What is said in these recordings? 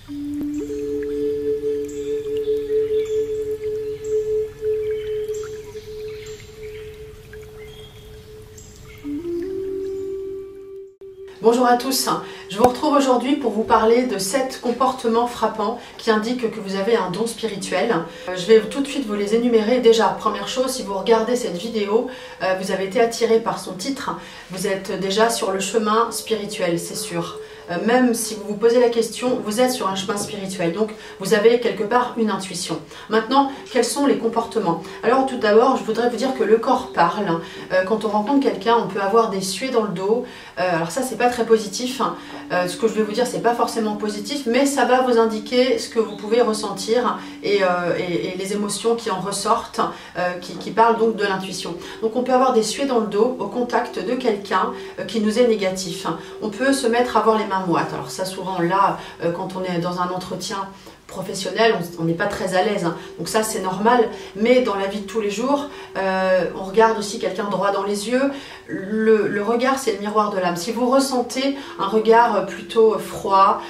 Bonjour à tous, je vous retrouve aujourd'hui pour vous parler de 7 comportements frappants qui indiquent que vous avez un don spirituel. Je vais tout de suite vous les énumérer. Déjà, première chose, si vous regardez cette vidéo, vous avez été attiré par son titre, vous êtes déjà sur le chemin spirituel, c'est sûr. Même si vous vous posez la question, vous êtes sur un chemin spirituel, donc vous avez quelque part une intuition. Maintenant, quels sont les comportements? Alors tout d'abord, je voudrais vous dire que le corps parle. Quand on rencontre quelqu'un, on peut avoir des suées dans le dos. Alors ça, c'est pas très positif. Ce que je vais vous dire, c'est pas forcément positif, mais ça va vous indiquer ce que vous pouvez ressentir et les émotions qui en ressortent, qui parlent donc de l'intuition. Donc on peut avoir des suées dans le dos au contact de quelqu'un qui nous est négatif. On peut se mettre à avoir les mains moite. Alors ça, souvent là, quand on est dans un entretien professionnel, on n'est pas très à l'aise, hein. Donc ça c'est normal, mais dans la vie de tous les jours, on regarde aussi quelqu'un droit dans les yeux. Le regard, c'est le miroir de l'âme. Si vous ressentez un regard plutôt froid,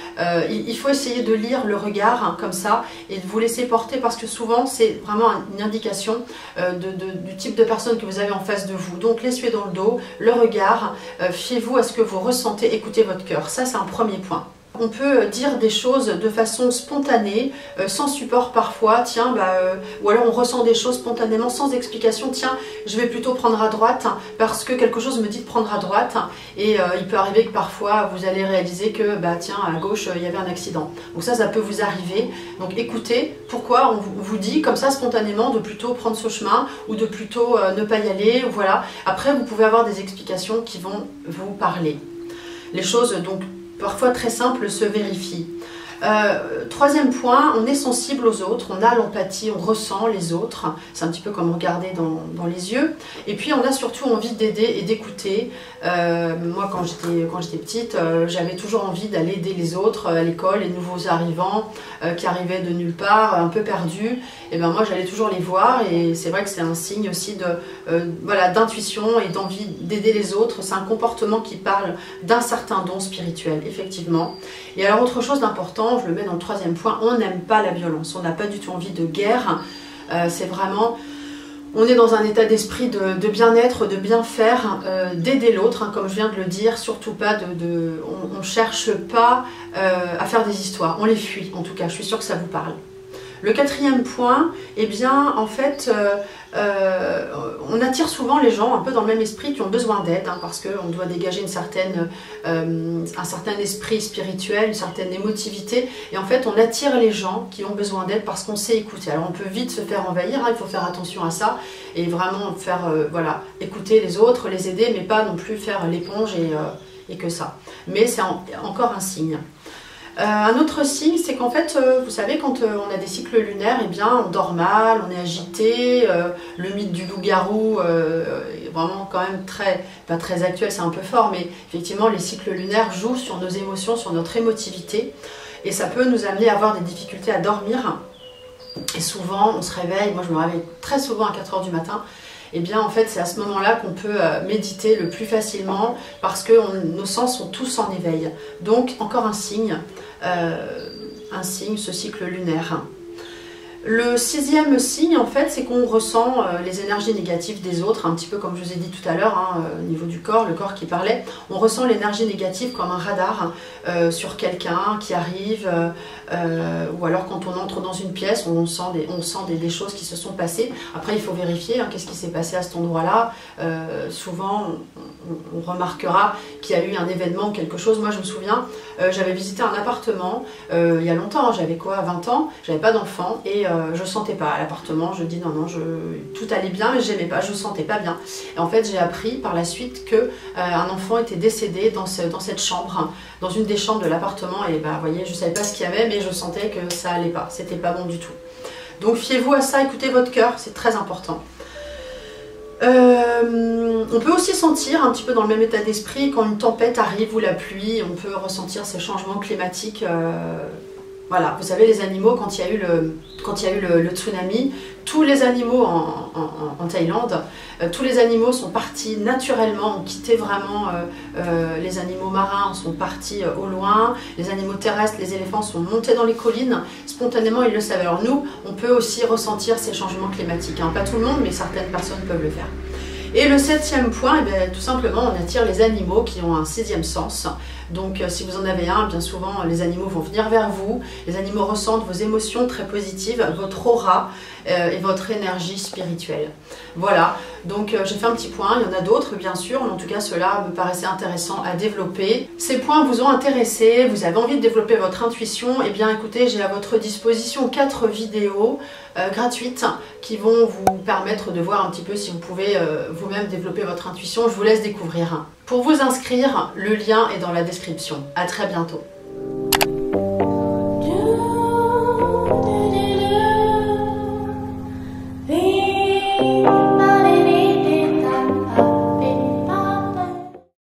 il faut essayer de lire le regard, hein, comme ça, et de vous laisser porter, parce que souvent c'est vraiment une indication du type de personne que vous avez en face de vous. Donc les suées dans le dos, le regard, fiez-vous à ce que vous ressentez, écoutez votre cœur. Ça, c'est un premier point. On peut dire des choses de façon spontanée, sans support parfois, tiens, ou alors on ressent des choses spontanément, sans explication, tiens, je vais plutôt prendre à droite, parce que quelque chose me dit de prendre à droite, et il peut arriver que parfois vous allez réaliser que, tiens, à gauche, il y avait un accident. Donc ça peut vous arriver. Donc écoutez, pourquoi on vous dit comme ça spontanément de plutôt prendre ce chemin, ou de plutôt ne pas y aller, voilà. Après, vous pouvez avoir des explications qui vont vous parler. Les choses, donc, parfois très simple, se vérifie. Troisième point, on est sensible aux autres, on a l'empathie, on ressent les autres. C'est un petit peu comme regarder dans les yeux. Et puis on a surtout envie d'aider et d'écouter. Moi, quand j'étais petite, j'avais toujours envie d'aller aider les autres à l'école, les nouveaux arrivants qui arrivaient de nulle part, un peu perdus. Et ben moi, j'allais toujours les voir, et c'est vrai que c'est un signe aussi voilà, d'intuition et d'envie d'aider les autres. C'est un comportement qui parle d'un certain don spirituel, effectivement. Et alors, autre chose d'important, je le mets dans le troisième point, on n'aime pas la violence, on n'a pas du tout envie de guerre. C'est vraiment, on est dans un état d'esprit de bien-être, de bien faire, d'aider l'autre, hein, comme je viens de le dire, surtout pas on ne cherche pas à faire des histoires, on les fuit en tout cas, je suis sûre que ça vous parle. Le quatrième point, eh bien, en fait, on attire souvent les gens un peu dans le même esprit qui ont besoin d'aide, hein, parce qu'on doit dégager un certain esprit spirituel, une certaine émotivité. Et en fait, on attire les gens qui ont besoin d'aide parce qu'on sait écouter. Alors, on peut vite se faire envahir, hein, il faut faire attention à ça et vraiment faire, voilà, écouter les autres, les aider, mais pas non plus faire l'éponge et que ça. Mais c'est encore un signe. Un autre signe, c'est qu'en fait, vous savez, quand on a des cycles lunaires, eh bien, on dort mal, on est agité, le mythe du loup-garou est vraiment quand même pas très actuel, c'est un peu fort, mais effectivement, les cycles lunaires jouent sur nos émotions, sur notre émotivité, et ça peut nous amener à avoir des difficultés à dormir. Et souvent, on se réveille, moi je me réveille très souvent à 4 h du matin, et bien en fait c'est à ce moment-là qu'on peut méditer le plus facilement, parce que nos sens sont tous en éveil. Donc encore un signe, ce cycle lunaire. Le sixième signe, en fait, c'est qu'on ressent les énergies négatives des autres, un petit peu comme je vous ai dit tout à l'heure, hein, au niveau du corps, le corps qui parlait. On ressent l'énergie négative comme un radar sur quelqu'un qui arrive, ou alors quand on entre dans une pièce, on sent des choses qui se sont passées. Après, il faut vérifier, hein, qu'est-ce qui s'est passé à cet endroit-là. Souvent, on remarquera qu'il y a eu un événement, quelque chose. Moi, je me souviens, j'avais visité un appartement il y a longtemps, j'avais quoi, 20 ans, j'avais pas d'enfant, et je sentais pas à l'appartement. Je dis non, tout allait bien, mais j'aimais pas, je sentais pas bien. Et en fait, j'ai appris par la suite que un enfant était décédé dans cette chambre, dans une des chambres de l'appartement, et vous voyez, je savais pas ce qu'il y avait, mais je sentais que ça allait pas, c'était pas bon du tout. Donc fiez-vous à ça, écoutez votre cœur, c'est très important. On peut aussi sentir un petit peu dans le même état d'esprit quand une tempête arrive ou la pluie, on peut ressentir ces changements climatiques Voilà, vous savez les animaux, quand il y a eu le tsunami, tous les animaux en Thaïlande, tous les animaux sont partis naturellement, ont quitté vraiment, les animaux marins sont partis au loin, les animaux terrestres, les éléphants sont montés dans les collines, spontanément ils le savaient. Alors nous, on peut aussi ressentir ces changements climatiques, hein. Pas tout le monde, mais certaines personnes peuvent le faire. Et le 7e point, eh bien, tout simplement, on attire les animaux qui ont un 6e sens. Donc si vous en avez un, bien souvent les animaux vont venir vers vous, les animaux ressentent vos émotions très positives, votre aura et votre énergie spirituelle. Voilà, donc j'ai fait un petit point, il y en a d'autres bien sûr, mais en tout cas ceux-là me paraissaient intéressants à développer. Ces points vous ont intéressé, vous avez envie de développer votre intuition, eh bien écoutez, j'ai à votre disposition 4 vidéos gratuites qui vont vous permettre de voir un petit peu si vous pouvez vous-même développer votre intuition. Je vous laisse découvrir. Pour vous inscrire, le lien est dans la description. À très bientôt.